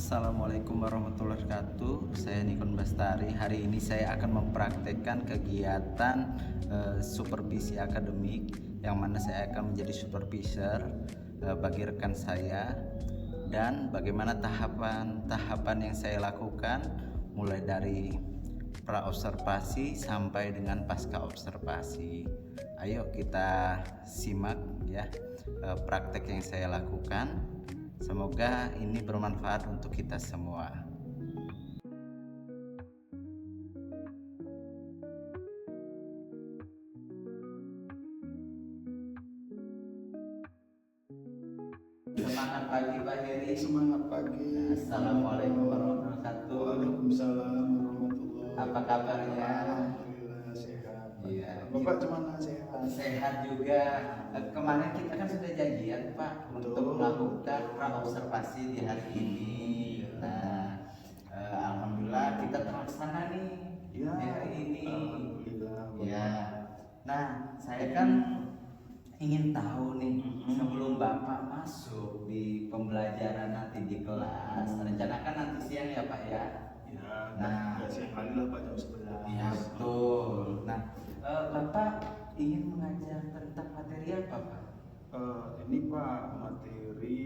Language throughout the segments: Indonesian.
Assalamualaikum warahmatullahi wabarakatuh. Saya Nikon Bastari. Hari ini saya akan mempraktekkan kegiatan supervisi akademik, yang mana saya akan menjadi supervisor bagi rekan saya, dan bagaimana tahapan yang saya lakukan mulai dari pra observasi sampai dengan pasca observasi. Ayo kita simak ya praktek yang saya lakukan. Semoga ini bermanfaat untuk kita semua. Semangat pagi Pak Heri. Semangat pagi. Assalamualaikum warahmatullahi wabarakatuh. Waalaikumsalam warahmatullahi. Apa kabarnya? Alhamdulillah sehat. Iya. Bapak gimana sehat? Sehat juga. Kemarin kita kan sudah janjian Pak untuk melakukan pra observasi di hari ini. Nah, alhamdulillah kita terlaksana nih Ya, di hari ini. Alhamdulillah. Ya. Nah, saya kan ingin tahu nih, sebelum Bapak masuk di pembelajaran nanti di kelas, rencanakan nanti siang ya Pak ya? Ya, Nah, nggak siang kali lah Pak, jam 11. iya betul. Nah, Bapak ingin mengajar tentang materi apa Pak? Ini Pak, materi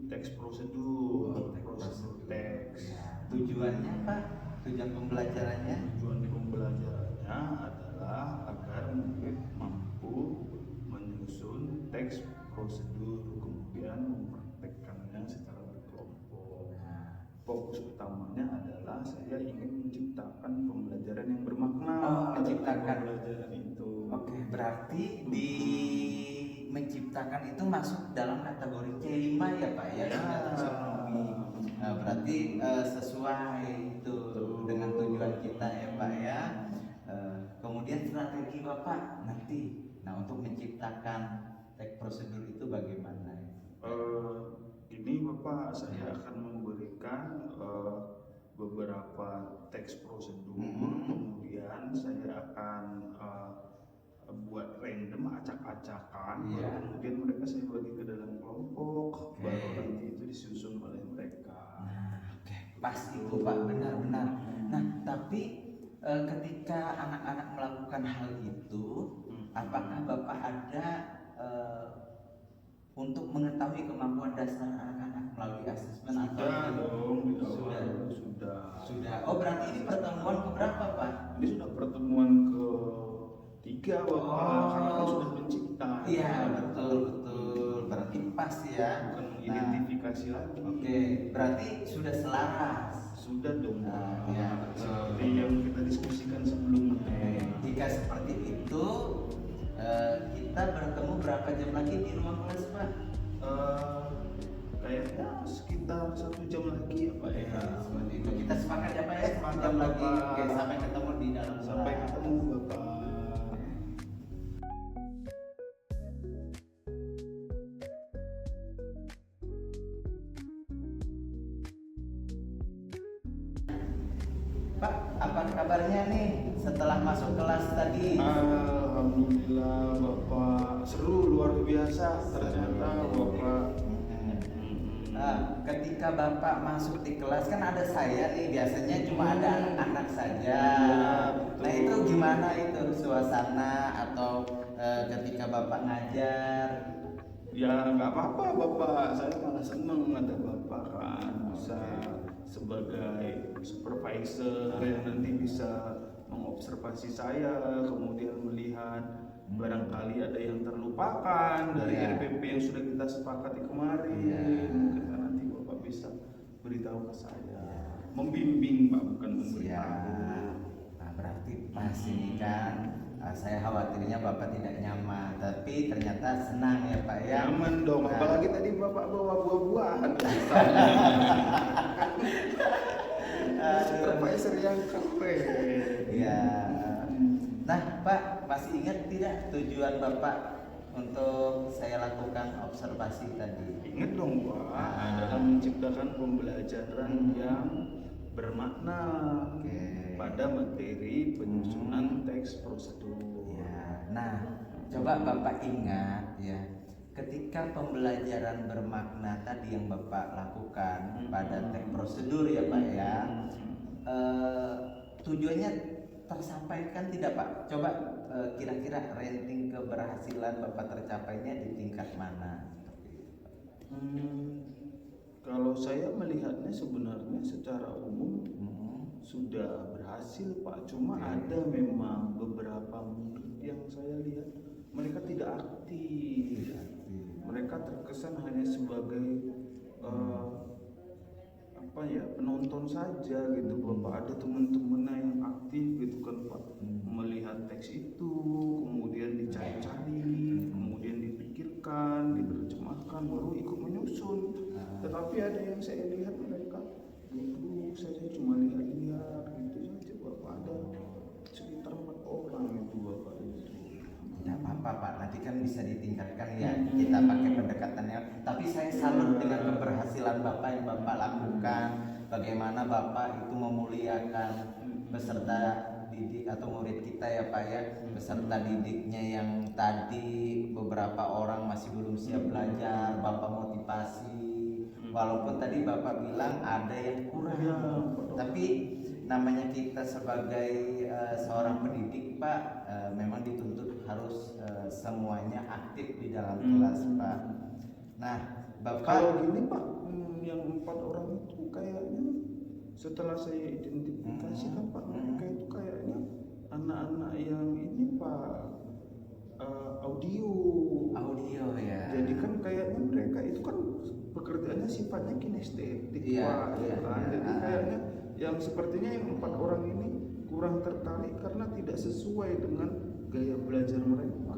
teks prosedur, prosedur teks. Ya, tujuannya Pak? Tujuan pembelajarannya? Tujuan pembelajarannya adalah agar murid mampu menyusun teks prosedur, kemudian mempraktekkannya secara berkelompok. Nah, Fokus utamanya adalah saya ingin menciptakan pembelajaran yang bermakna. menciptakan pembelajaran itu. Oke, berarti di menciptakan itu masuk dalam kategori C5 ya Pak ya? Ya. Sudah taksonomi. Nah, berarti sesuai itu dengan tujuan kita ya Pak ya. Kemudian strategi Bapak nanti, nah untuk menciptakan teks prosedur itu bagaimana? Ini Bapak, saya akan memberikan beberapa teks prosedur, kemudian saya akan buat random acak-acakan, Iya. kemudian mereka saya bagi ke dalam kelompok, Oke. baru nanti itu disusun oleh mereka. Nah, oke, pas itu Pak, benar-benar. Nah, tapi ketika anak-anak melakukan hal itu, apakah Bapak ada untuk mengetahui kemampuan dasar anak-anak melalui asesmen atau Sudah dong, di awal sudah? sudah. Oh, berarti ini pertemuan keberapa Pak? Ini sudah pertemuan ketiga Bapak, karena kan sudah pencipta. Iya, betul. Berarti pas ya. Bukan identifikasi lagi. Oke, berarti sudah selaras. Sudah dong. Nah, ya, betul. Seperti yang kita diskusikan sebelumnya. Jika seperti itu, kita bertemu berapa jam lagi di ruang kelas Pak? Kayaknya sekitar 1 jam lagi ya Pak ya. Seperti itu. Kita sepakat ya Pak ya, 1 Sepakat, jam lagi. Bapak. Oke, sampai ketemu di dalam kelas. Sampai ketemu Bapak. Pak, apa kabarnya nih setelah masuk kelas tadi? Alhamdulillah Bapak, seru luar biasa ternyata Bapak. Nah, ketika Bapak masuk di kelas kan ada saya nih, biasanya cuma ada anak-anak saja. betul. Nah, itu gimana itu suasana atau ketika Bapak ngajar? Ya nggak apa-apa Bapak, saya malah seneng ada Bapak kan bisa sebagai supervisor yang nanti bisa mengobservasi saya, kemudian melihat barangkali ada yang terlupakan dari Iya. RPP yang sudah kita sepakati kemarin. Iya. Mungkin nanti Bapak bisa beritahu ke saya, membimbing Pak, bukan Ya, memberitahu. nah berarti pas ini kan saya khawatirnya Bapak tidak nyaman, tapi ternyata senang ya Pak ya. Nyaman dong, Nah, apalagi tadi Bapak bawa buah-buahan. Supervisor yang keren. ya. Nah Pak, masih ingat tidak tujuan Bapak untuk saya lakukan observasi tadi? Ingat dong Pak, adalah menciptakan pembelajaran yang bermakna pada materi penyusunan teks prosedur. Ya, nah coba Bapak ingat ya, ketika pembelajaran bermakna tadi yang Bapak lakukan pada prosedur ya Pak ya, tujuannya tersampaikan tidak Pak? Coba kira-kira rating keberhasilan Bapak tercapainya di tingkat mana? Kalau saya melihatnya sebenarnya secara umum sudah berhasil Pak. Cuma ada memang beberapa murid yang saya lihat mereka tidak aktif. Mereka terkesan hanya sebagai penonton saja gitu Bapak. Ada teman-temannya yang aktif gitu kan Pak, melihat teks itu, kemudian dicari-cari, kemudian dipikirkan, diterjemahkan, baru ikut menyusun. Tetapi ada yang saya lihat mereka duduk saja cuma lihat-lihat gitu saja Bapak. Ada sekitar 4 orang itu Bapak itu. Tidak apa-apa Pak, nanti kan bisa ditingkatkan ya, kita pakai pendekatannya. Tapi saya salut dengan keberhasilan Bapak yang Bapak lakukan. Bagaimana Bapak itu memuliakan peserta didik atau murid kita ya Pak ya, peserta didiknya yang tadi beberapa orang masih belum siap belajar, Bapak motivasi. Walaupun tadi Bapak bilang ada yang kurang, tapi namanya kita sebagai seorang pendidik Pak, memang dituntut harus semuanya aktif di dalam kelas Pak. Nah Bapak, kalau gini Pak, yang 4 orang itu kayaknya setelah saya identifikasikan Pak, mereka itu kayaknya anak-anak yang ini Pak, audio ya. Jadi kan kayaknya mereka itu kan pekerjaannya sifatnya kinestetik Pak, ya kan? Jadi kayaknya yang sepertinya yang 4 orang ini kurang tertarik karena tidak sesuai dengan gaya belajar mereka.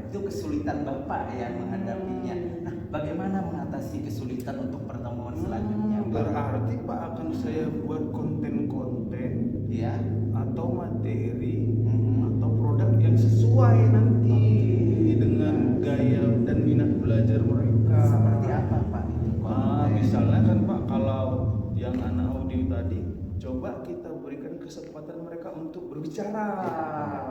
Itu kesulitan Bapak yang menghadapinya. Nah, bagaimana mengatasi kesulitan untuk pertemuan selanjutnya? Berarti Pak akan saya buat konten-konten ya atau materi atau produk yang sesuai nanti dengan gaya dan minat belajar mereka. Seperti apa Pak? Misalnya kan Pak, kalau yang anak audio tadi, coba kita berikan kesempatan mereka untuk berbicara,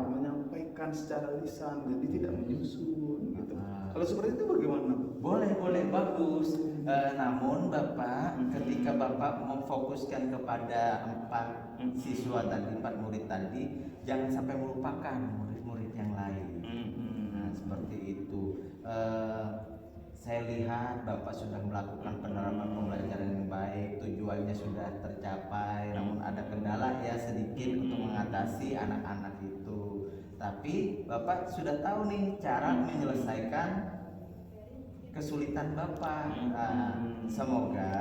menyampaikan secara lisan, jadi tidak menyusun gitu. Kalau seperti itu bagaimana? Boleh bagus. Namun Bapak, ketika Bapak memfokuskan kepada 4 siswa tadi, 4 murid tadi, jangan sampai melupakan murid-murid yang lain. Nah, seperti itu. Saya lihat Bapak sudah melakukan penerapan pembelajaran yang baik, tujuannya sudah tercapai, namun ada kendala ya sedikit untuk mengatasi anak-anak itu. Tapi Bapak sudah tahu nih cara menyelesaikan kesulitan Bapak. Semoga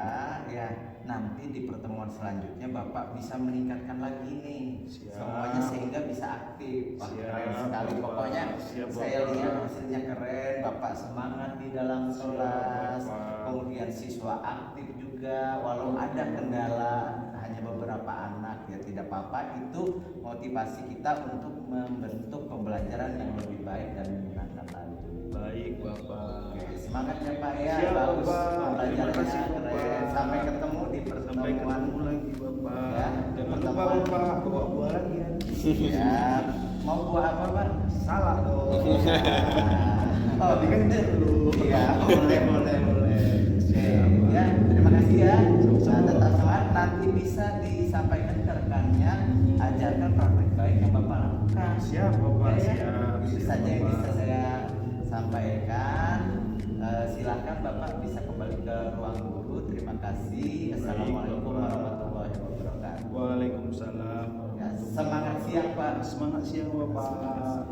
ya nanti di pertemuan selanjutnya Bapak bisa meningkatkan lagi nih semuanya sehingga bisa aktif. Keren sekali pokoknya. Saya lihat hasilnya keren, Bapak semangat di dalam kelas, kemudian siswa aktif juga. Walau ada kendala hanya beberapa anak ya tidak apa-apa, itu motivasi kita untuk membentuk pembelajaran yang lebih baik dan menyenangkan lagi. Baik Bapak. Semangat ya Pak ya. Siap, bagus Bapak. pembelajarannya Terima kasih, keren. Bapak. Sampai ketemu di Sampai pertemuan ketemu lagi Bapak. ya. Jangan lupa Bapak bawa buah lagi ya. Ya. Mau buah apa Pak? Salah dong. Oh, Tadi kan dulu. Iya, boleh. Oke, ya, terima kasih ya. Nah, tetap semangat, nanti bisa disampaikan ke rekannya, ajarkan praktek baik yang Bapak lakukan. Siap Bapak, Ya, ya. siap. Itu Siap, saja yang Bapak. bisa saya sampaikan. Silakan Bapak bisa kembali ke ruang guru. Terima kasih. Assalamualaikum Bapak. warahmatullahi wabarakatuh. Waalaikumsalam. Ya, semangat siang Pak. Semangat siang Bapak.